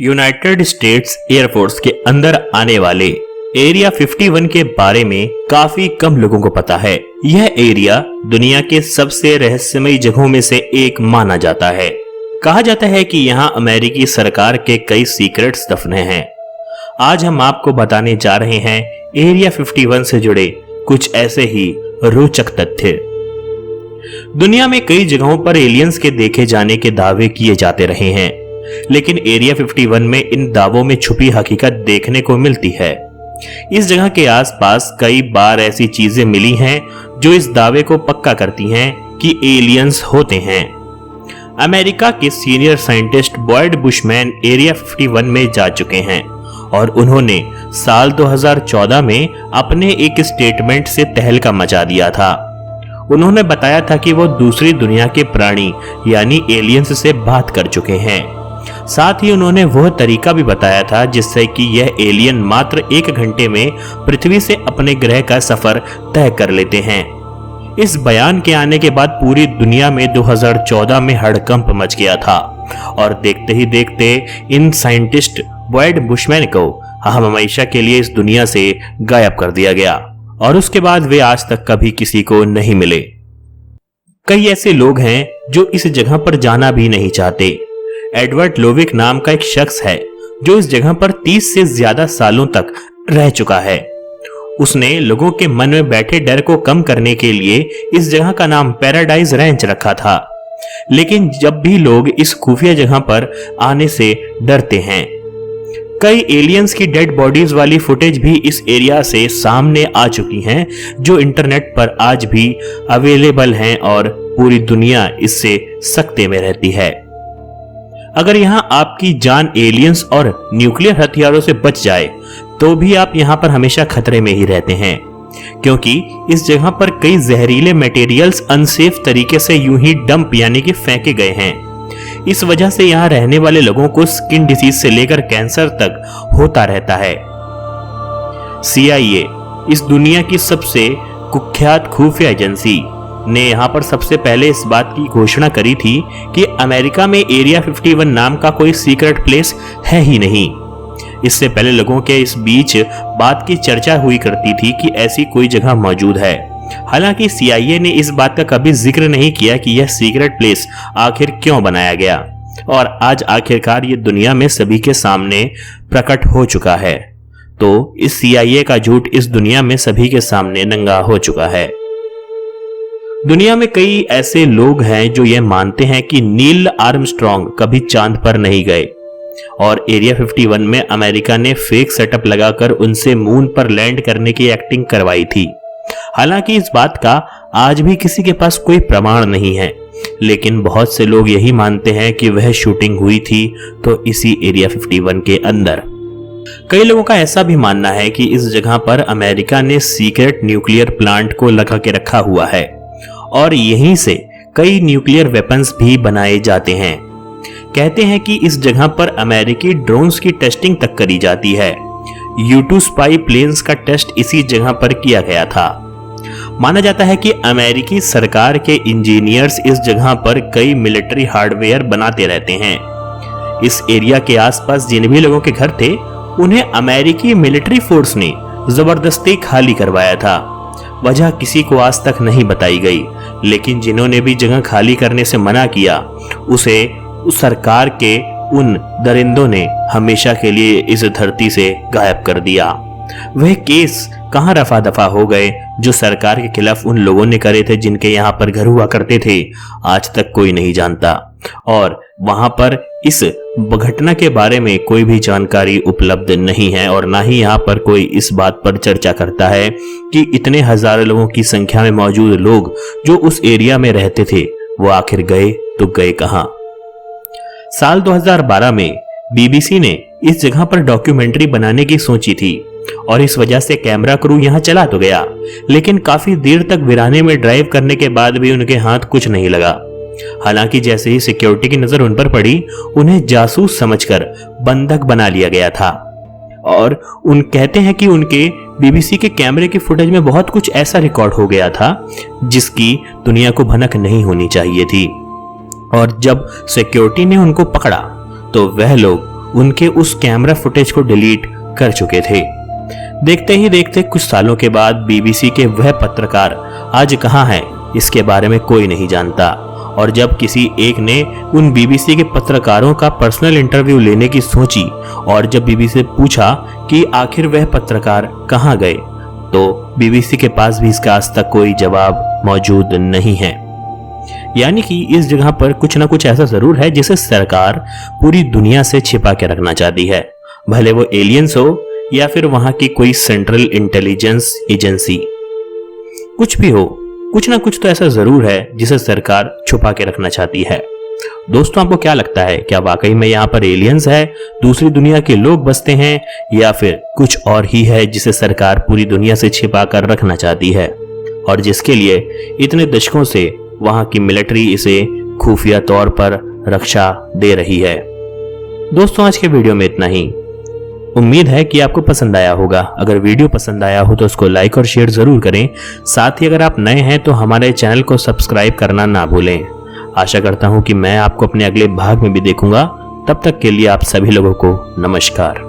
United states air force के अंदर आने वाले एरिया 51 के बारे में काफी कम लोगों को पता है। यह एरिया दुनिया के सबसे रहस्यमयी जगहों में से एक माना जाता है। कहा जाता है कि यहाँ अमेरिकी सरकार के कई सीक्रेट्स दफने हैं। आज हम आपको बताने जा रहे हैं एरिया 51 से जुड़े कुछ ऐसे ही रोचक तथ्य। दुनिया में कई जगहों पर एलियंस के देखे जाने के दावे किए जाते रहे हैं, लेकिन एरिया 51 में इन दावों में छुपी हकीकत देखने को मिलती है। इस जगह के आसपास कई बार ऐसी चीजें मिली हैं जो इस दावे को पक्का करती हैं कि एलियंस होते हैं। अमेरिका के senior scientist Boyd Bushman area 51 में जा चुके हैं और उन्होंने साल 2014 में अपने एक स्टेटमेंट से तहलका मचा दिया था। उन्होंने बताया था कि वो दूसरी दुनिया के प्राणी यानी एलियंस से बात कर चुके हैं। साथ ही उन्होंने वह तरीका भी बताया था जिससे कि यह एलियन मात्र 1 घंटे में पृथ्वी से अपने ग्रह का सफर तय कर लेते हैं। इस बयान के आने के बाद पूरी दुनिया में 2014 में हड़कंप मच गया था और देखते ही देखते इन साइंटिस्ट बॉयड बुशमैन को हमेशा के लिए इस दुनिया से गायब कर दिया गया और उसके बाद वे आज तक कभी किसी को नहीं मिले। कई ऐसे लोग हैं जो इस जगह पर जाना भी नहीं चाहते। एडवर्ड लोविक नाम का एक शख्स है जो इस जगह पर 30 से ज्यादा सालों तक रह चुका है। उसने लोगों के मन में बैठे डर को कम करने के लिए इस जगह का नाम पैराडाइज रैंच रखा था। लेकिन जब भी लोग इस खुफिया जगह पर आने से डरते हैं, कई एलियंस की डेड बॉडीज वाली फुटेज भी इस एरिया से सामने आ चुकी हैं जो इंटरनेट पर आज भी अवेलेबल हैं और पूरी दुनिया इससे सकते में रहती है। अगर यहाँ आपकी जान एलियंस और न्यूक्लियर हथियारों से बच जाए तो भी आप यहाँ पर हमेशा खतरे में ही रहते हैं, क्योंकि इस जगह पर कई जहरीले मटेरियल्स अनसेफ तरीके से यूं ही डंप यानी कि फेंके गए हैं। इस वजह से यहाँ रहने वाले लोगों को स्किन डिसीज से लेकर कैंसर तक होता रहता है। CIA, इस दुनिया की सबसे कुख्यात खुफिया एजेंसी, ने यहाँ पर सबसे पहले इस बात की घोषणा करी थी कि अमेरिका में एरिया 51 नाम का कोई सीक्रेट प्लेस है ही नहीं। इससे पहले लोगों के इस बीच बात की चर्चा हुई करती थी कि ऐसी कोई जगह मौजूद है। हालांकि CIA ने इस बात का कभी जिक्र नहीं किया कि यह सीक्रेट प्लेस आखिर क्यों बनाया गया और आज आखिरकार ये दुनिया में सभी के सामने प्रकट हो चुका है। तो इस CIA का झूठ इस दुनिया में सभी के सामने नंगा हो चुका है। दुनिया में कई ऐसे लोग हैं जो यह मानते हैं कि नील आर्मस्ट्रॉन्ग कभी चांद पर नहीं गए और एरिया 51 में अमेरिका ने फेक सेटअप लगाकर उनसे मून पर लैंड करने की एक्टिंग करवाई थी। हालांकि इस बात का आज भी किसी के पास कोई प्रमाण नहीं है, लेकिन बहुत से लोग यही मानते हैं कि वह शूटिंग हुई थी तो इसी एरिया 51 के अंदर। कई लोगों का ऐसा भी मानना है कि इस जगह पर अमेरिका ने सीक्रेट न्यूक्लियर प्लांट को लगा के रखा हुआ है और यहीं से कई न्यूक्लियर वेपन्स भी बनाए जाते हैं। कहते हैं कि इस जगह पर अमेरिकी ड्रोन्स की टेस्टिंग तक करी जाती है। U-2 स्पाई प्लेन्स का टेस्ट इसी जगह पर किया गया था। माना जाता है कि अमेरिकी सरकार के इंजीनियर्स इस जगह पर कई मिलिट्री हार्डवेयर बनाते रहते हैं। इस एरिया के आसपास जिन भी लोगों के घर थे उन्हें अमेरिकी मिलिट्री फोर्स ने जबरदस्ती खाली करवाया था। वजह किसी को आज तक नहीं बताई गई, लेकिन जिन्होंने भी जगह खाली करने से मना किया उसे उस सरकार के उन दरिंदों ने हमेशा के लिए इस धरती से गायब कर दिया। वह केस कहां रफा दफा हो गए जो सरकार के खिलाफ उन लोगों ने करे थे जिनके यहाँ पर घर हुआ करते थे, आज तक कोई नहीं जानता और वहां पर इस घटना के बारे में कोई भी जानकारी उपलब्ध नहीं है और ना ही यहाँ पर कोई इस बात पर चर्चा करता है कि इतने हजारों लोगों की संख्या में मौजूद लोग जो उस एरिया में रहते थे वो आखिर गए तो गए कहां। साल 2012 में BBC ने इस जगह पर डॉक्यूमेंट्री बनाने की सोची थी और इस वजह से कैमरा क्रू यहां चला तो गया, लेकिन काफी देर तक वीराने में ड्राइव करने के बाद भी उनके हाथ कुछ नहीं लगा। हालांकि जैसे ही सिक्योरिटी की नजर उन पर पड़ी उन्हें जासूस समझकर बंधक बना लिया गया था और उन कहते हैं कि उनके BBC के कैमरे की फुटेज में बहुत कुछ ऐसा रिकॉर्ड हो गया था जिसकी दुनिया को भनक नहीं होनी चाहिए थी और जब सिक्योरिटी ने उनको पकड़ा तो वह लोग उनके उस कैमरा फुटेज को डिलीट कर चुके थे। देखते ही देखते कुछ सालों के बाद बीबीसी के वह पत्रकार आज कहां हैं, इसके बारे में कोई नहीं जानता। और जब किसी एक ने उन बीबीसी के पत्रकारों का पर्सनल इंटरव्यू लेने की सोची और जब बीबीसी से पूछा कि आखिर वह पत्रकार कहां गए, तो बीबीसी के पास भी इसका आज तक कोई जवाब मौजूद नहीं है। यानी कि इस जगह पर कुछ ना कुछ ऐसा जरूर है जिसे सरकार पूरी दुनिया से छिपा के रखना चाहती है, भले वो एलियंस हो या फिर वहां की कोई सेंट्रल इंटेलिजेंस एजेंसी। कुछ भी हो, कुछ ना कुछ तो ऐसा जरूर है जिसे सरकार छुपा के रखना चाहती है। दोस्तों, आपको क्या लगता है, क्या वाकई में यहाँ पर एलियंस है, दूसरी दुनिया के लोग बसते हैं, या फिर कुछ और ही है जिसे सरकार पूरी दुनिया से छिपा कर रखना चाहती है और जिसके लिए इतने दशकों से वहां की मिलिट्री इसे खुफिया तौर पर रक्षा दे रही है। दोस्तों, आज के वीडियो में इतना ही। उम्मीद है कि आपको पसंद आया होगा। अगर वीडियो पसंद आया हो तो उसको लाइक और शेयर जरूर करें। साथ ही अगर आप नए हैं तो हमारे चैनल को सब्सक्राइब करना ना भूलें। आशा करता हूं कि मैं आपको अपने अगले भाग में भी देखूंगा। तब तक के लिए आप सभी लोगों को नमस्कार।